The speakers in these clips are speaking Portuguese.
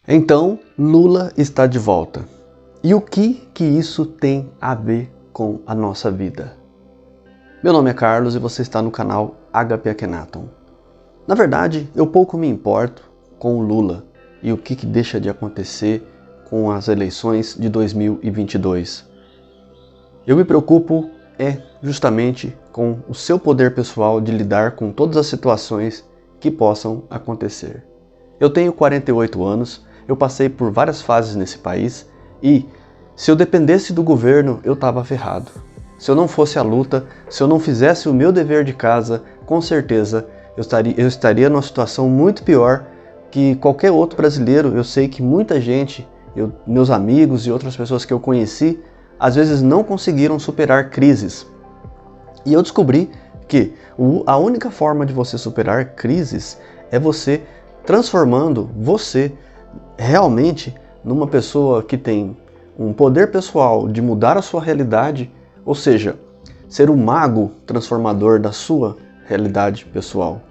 Então, Lula está de volta. E o que isso tem a ver com a nossa vida? Meu nome é Carlos e você está no canal HP Akhenaton. Na verdade, eu pouco me importo com o Lula e o que deixa de acontecer com as eleições de 2022. Eu me preocupo justamente com o seu poder pessoal de lidar com todas as situações que possam acontecer. Eu tenho 48 anos, eu passei por várias fases nesse país e se eu dependesse do governo, eu estava ferrado. Se eu não fosse à luta, se eu não fizesse o meu dever de casa, com certeza eu estaria numa situação muito pior que qualquer outro brasileiro. Eu sei que muita gente, meus amigos e outras pessoas que eu conheci, às vezes não conseguiram superar crises. E eu descobri que a única forma de você superar crises é você transformando você realmente numa pessoa que tem um poder pessoal de mudar a sua realidade, ou seja, ser o mago transformador da sua realidade pessoal.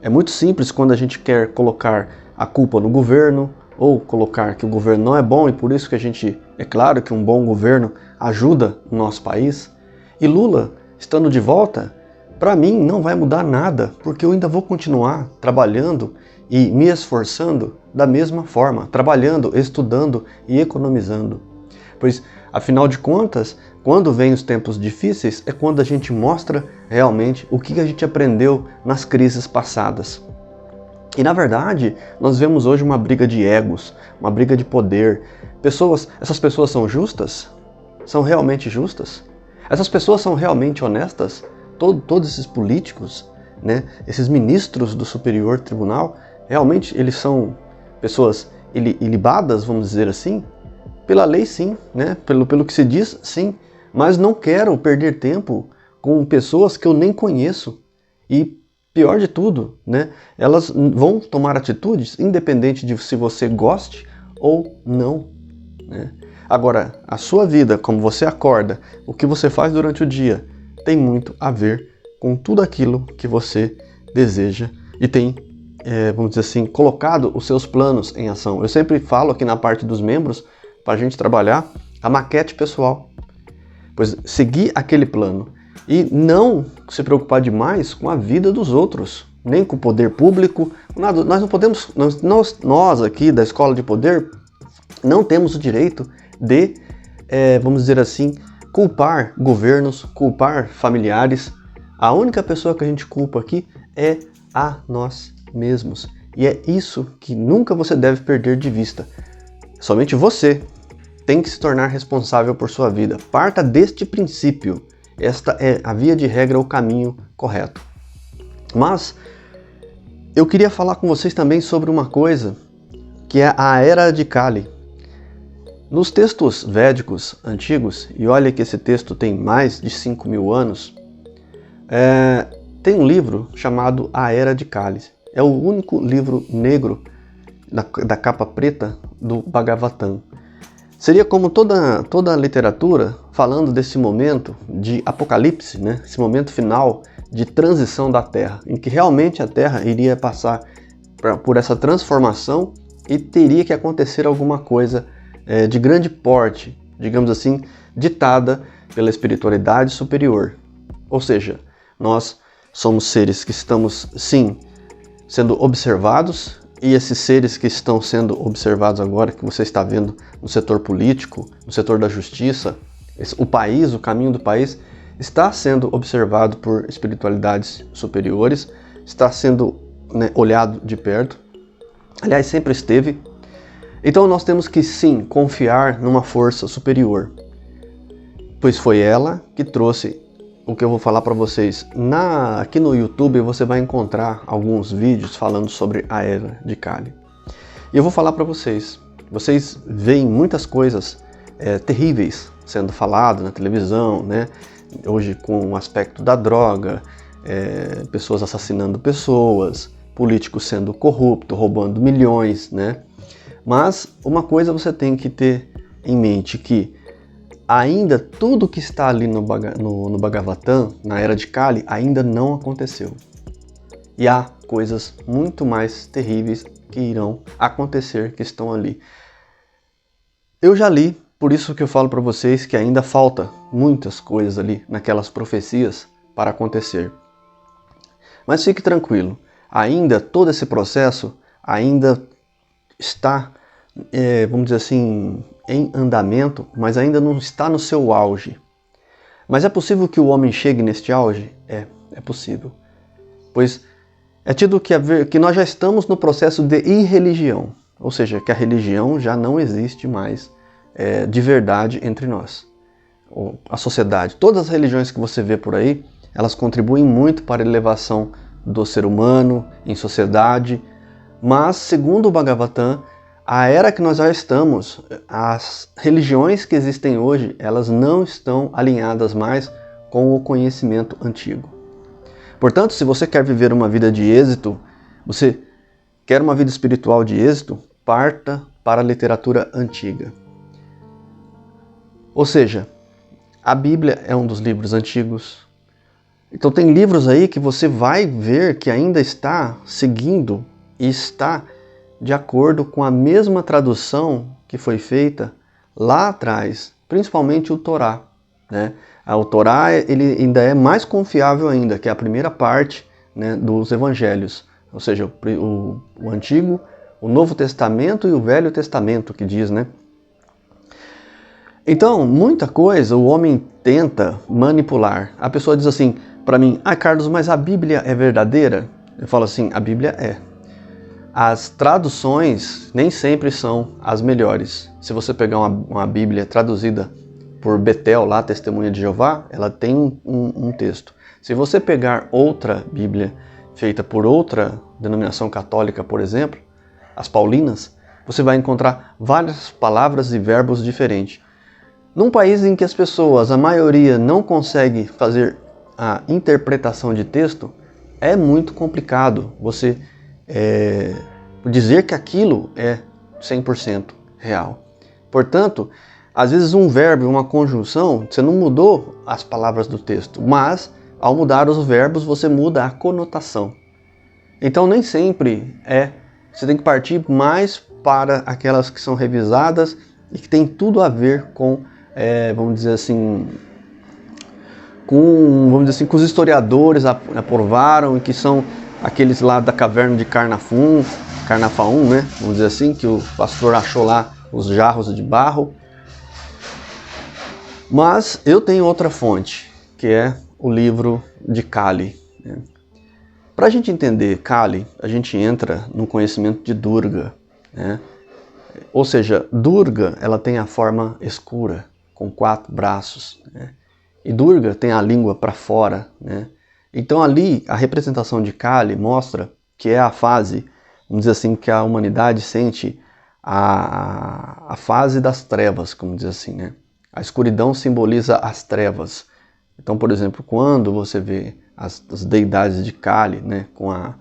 É muito simples quando a gente quer colocar a culpa no governo ou colocar que o governo não é bom e por isso que é claro que um bom governo ajuda o nosso país. E Lula, estando de volta, para mim não vai mudar nada, porque eu ainda vou continuar trabalhando e me esforçando da mesma forma, trabalhando, estudando e economizando. Pois, afinal de contas, quando vem os tempos difíceis, é quando a gente mostra realmente o que a gente aprendeu nas crises passadas. E na verdade, nós vemos hoje uma briga de egos, uma briga de poder. Essas pessoas são justas? São realmente justas? Essas pessoas são realmente honestas? Todos esses políticos, né, esses ministros do Superior Tribunal, realmente eles são pessoas ilibadas, vamos dizer assim? Pela lei sim, né? Pelo que se diz sim, mas não quero perder tempo com pessoas que eu nem conheço. E pior de tudo, né? Elas vão tomar atitudes independente de se você goste ou não, né? Agora, a sua vida, como você acorda, o que você faz durante o dia, tem muito a ver com tudo aquilo que você deseja e tem, vamos dizer assim, colocado os seus planos em ação. Eu sempre falo aqui na parte dos membros, para a gente trabalhar a maquete pessoal. Pois seguir aquele plano e não se preocupar demais com a vida dos outros, nem com o poder público, nada. Nós não podemos, nós aqui da Escola de Poder, não temos o direito de, vamos dizer assim, culpar governos, culpar familiares. A única pessoa que a gente culpa aqui é a nós mesmos. E é isso que nunca você deve perder de vista. Somente você tem que se tornar responsável por sua vida. Parta deste princípio. Esta é a via de regra, o caminho correto. Mas eu queria falar com vocês também sobre uma coisa que é a Era de Kali. Nos textos védicos antigos, e olha que esse texto tem mais de 5.000 anos, tem um livro chamado A Era de Kali. É o único livro negro da capa preta do Bhagavatam. Seria como toda a literatura falando desse momento de apocalipse, né? Esse momento final de transição da Terra, em que realmente a Terra iria passar por essa transformação e teria que acontecer alguma coisa de grande porte, digamos assim, ditada pela espiritualidade superior. Ou seja, nós somos seres que estamos, sim, sendo observados, e esses seres que estão sendo observados agora, que você está vendo no setor político, no setor da justiça, o país, o caminho do país, está sendo observado por espiritualidades superiores, está sendo, né, olhado de perto. Aliás, sempre esteve. Então nós temos que sim confiar numa força superior, pois foi ela que trouxe o que eu vou falar para vocês. Aqui no YouTube você vai encontrar alguns vídeos falando sobre a Era de Kali. E eu vou falar para vocês. Vocês veem muitas coisas terríveis sendo faladas na televisão, né? Hoje com o aspecto da droga, pessoas assassinando pessoas, políticos sendo corruptos, roubando milhões, né? Mas uma coisa você tem que ter em mente, que ainda tudo que está ali no Bhagavatam, na Era de Kali, ainda não aconteceu. E há coisas muito mais terríveis que irão acontecer, que estão ali. Eu já li, por isso que eu falo para vocês que ainda falta muitas coisas ali naquelas profecias para acontecer. Mas fique tranquilo, ainda todo esse processo ainda está, vamos dizer assim, em andamento, mas ainda não está no seu auge. Mas é possível que o homem chegue neste auge? É possível. Pois é tido que nós já estamos no processo de irreligião, ou seja, que a religião já não existe mais de verdade entre nós. A sociedade, todas as religiões que você vê por aí, elas contribuem muito para a elevação do ser humano em sociedade, mas segundo o Bhagavatam, a era que nós já estamos, as religiões que existem hoje, elas não estão alinhadas mais com o conhecimento antigo. Portanto, se você quer viver uma vida de êxito, você quer uma vida espiritual de êxito, parta para a literatura antiga. Ou seja, a Bíblia é um dos livros antigos. Então tem livros aí que você vai ver que ainda está seguindo e está de acordo com a mesma tradução que foi feita lá atrás, principalmente o Torá, né? O Torá ele ainda é mais confiável ainda, que é a primeira parte, né, dos Evangelhos, ou seja, o Antigo, o Novo Testamento e o Velho Testamento, que diz, né? Então, muita coisa o homem tenta manipular. A pessoa diz assim para mim, Carlos, mas a Bíblia é verdadeira? Eu falo assim, a Bíblia é. As traduções nem sempre são as melhores. Se você pegar uma Bíblia traduzida por Betel, lá, Testemunha de Jeová, ela tem um texto. Se você pegar outra Bíblia feita por outra denominação católica, por exemplo, as Paulinas, você vai encontrar várias palavras e verbos diferentes. Num país em que as pessoas, a maioria, não consegue fazer a interpretação de texto, é muito complicado você dizer que aquilo é 100% real. Portanto, às vezes um verbo, uma conjunção, você não mudou as palavras do texto, mas ao mudar os verbos você muda a conotação. Então nem sempre você tem que partir mais para aquelas que são revisadas e que tem tudo a ver com, vamos dizer assim, com os historiadores aprovaram e que são aqueles lá da caverna de Carnafaum, né? Vamos dizer assim, que o pastor achou lá os jarros de barro. Mas eu tenho outra fonte, que é o livro de Kali. Né? Para a gente entender Kali, a gente entra no conhecimento de Durga. Né? Ou seja, Durga ela tem a forma escura, com 4 braços. Né? E Durga tem a língua para fora. Né? Então ali a representação de Kali mostra que é a fase, vamos dizer assim, que a humanidade sente a fase das trevas, como diz assim, né? A escuridão simboliza as trevas. Então, por exemplo, quando você vê as deidades de Kali, né, com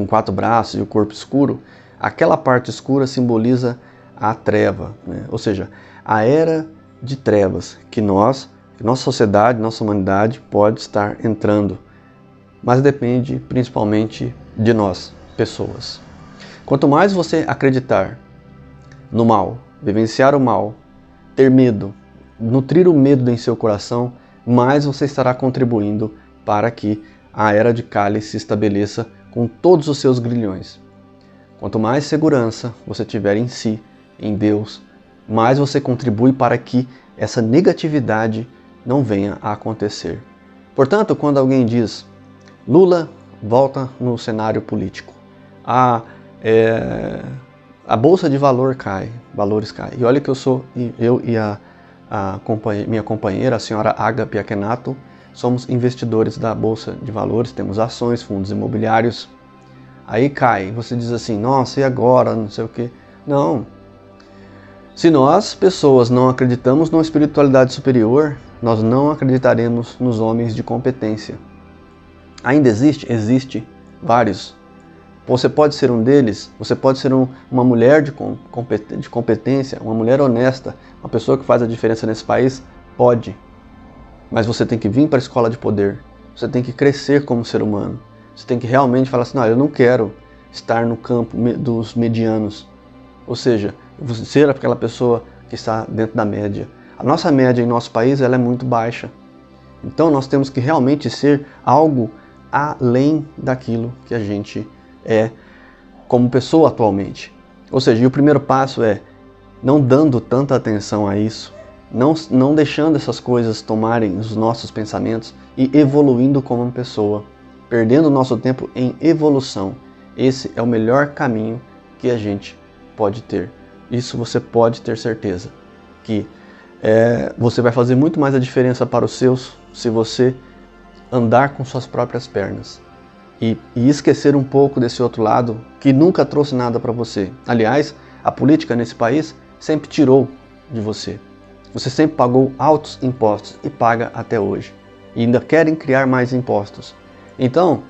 4 braços e o corpo escuro, aquela parte escura simboliza a treva, né? Ou seja, a era de trevas que nossa sociedade, nossa humanidade pode estar entrando, mas depende principalmente de nós, pessoas. Quanto mais você acreditar no mal, vivenciar o mal, ter medo, nutrir o medo em seu coração, mais você estará contribuindo para que a era de Kali se estabeleça com todos os seus grilhões. Quanto mais segurança você tiver em si, em Deus, mais você contribui para que essa negatividade não venha a acontecer. Portanto, quando alguém diz Lula volta no cenário político, a bolsa de valores cai. E olha que eu e minha companheira, a senhora Aga Piakenato, somos investidores da bolsa de valores, temos ações, fundos imobiliários. Aí cai, você diz assim, nossa, e agora, não sei o quê. Não. Se nós, pessoas, não acreditamos numa espiritualidade superior, nós não acreditaremos nos homens de competência. Ainda existe? Existe vários. Você pode ser um deles, você pode ser uma mulher de competência, uma mulher honesta, uma pessoa que faz a diferença nesse país, pode. Mas você tem que vir para a escola de poder, você tem que crescer como ser humano, você tem que realmente falar assim, não, eu não quero estar no campo dos medianos, ou seja, ser aquela pessoa que está dentro da média. A nossa média em nosso país ela é muito baixa, então nós temos que realmente ser algo além daquilo que a gente é como pessoa atualmente. Ou seja, e o primeiro passo é não dando tanta atenção a isso, não deixando essas coisas tomarem os nossos pensamentos e evoluindo como pessoa, perdendo o nosso tempo em evolução. Esse é o melhor caminho que a gente pode ter. Isso você pode ter certeza, que você vai fazer muito mais a diferença para os seus se você andar com suas próprias pernas e esquecer um pouco desse outro lado que nunca trouxe nada para você. Aliás, a política nesse país sempre tirou de você. Você sempre pagou altos impostos e paga até hoje. E ainda querem criar mais impostos. Então,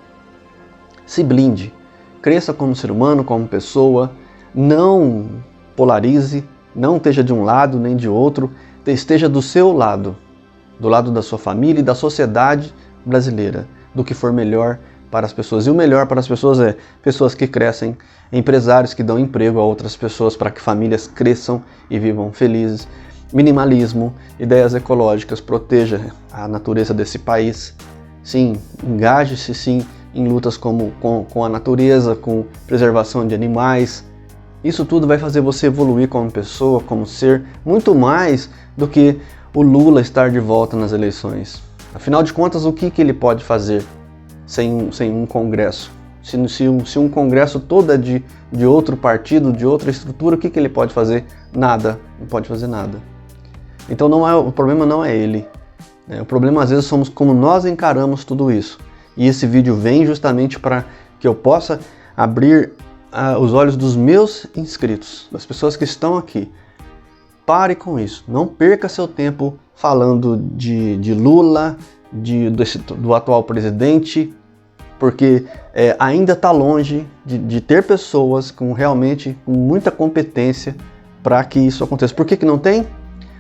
se blinde. Cresça como ser humano, como pessoa. Não polarize. Não esteja de um lado nem de outro. Esteja do seu lado. Do lado da sua família e da sociedade brasileira. Do que for melhor para as pessoas. E o melhor para as pessoas é pessoas que crescem, empresários que dão emprego a outras pessoas para que famílias cresçam e vivam felizes. Minimalismo, ideias ecológicas, proteja a natureza desse país. Sim, engaje-se sim em lutas com a natureza, com preservação de animais. Isso tudo vai fazer você evoluir como pessoa, como ser, muito mais do que o Lula estar de volta nas eleições. Afinal de contas, o que ele pode fazer sem um congresso? Se um congresso todo é de outro partido, de outra estrutura, o que ele pode fazer? Nada, não pode fazer nada. Então o problema não é ele. O problema às vezes somos como nós encaramos tudo isso. E esse vídeo vem justamente para que eu possa abrir os olhos dos meus inscritos, das pessoas que estão aqui. Pare com isso. Não perca seu tempo falando de Lula, do atual presidente, porque ainda está longe de ter pessoas com muita competência para que isso aconteça. Por que não tem?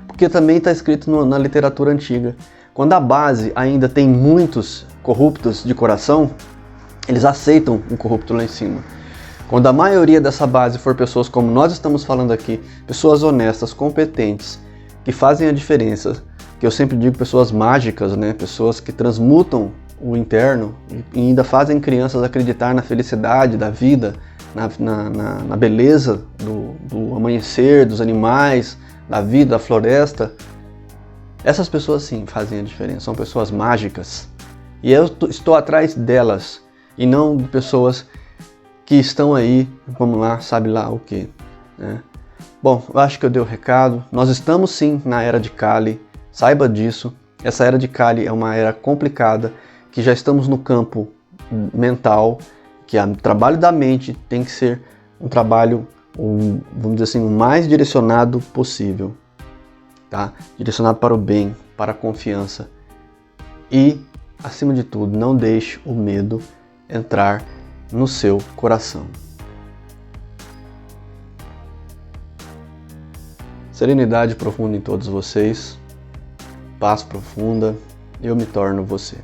Porque também está escrito na literatura antiga. Quando a base ainda tem muitos corruptos de coração, eles aceitam um corrupto lá em cima. Quando a maioria dessa base for pessoas como nós estamos falando aqui, pessoas honestas, competentes, que fazem a diferença, que eu sempre digo pessoas mágicas, né? Pessoas que transmutam o interno e ainda fazem crianças acreditar na felicidade da vida, na beleza do amanhecer, dos animais, da vida, da floresta. Essas pessoas sim fazem a diferença, são pessoas mágicas. E eu estou atrás delas e não de pessoas que estão aí, vamos lá, sabe lá o que, né? Bom, eu acho que eu dei o recado. Nós estamos sim na era de Kali, saiba disso. Essa era de Kali é uma era complicada, que já estamos no campo mental, que o trabalho da mente tem que ser um trabalho, vamos dizer assim, o mais direcionado possível, tá? Direcionado para o bem, para a confiança. E, acima de tudo, não deixe o medo entrar no seu coração. Serenidade profunda em todos vocês, paz profunda, eu me torno você.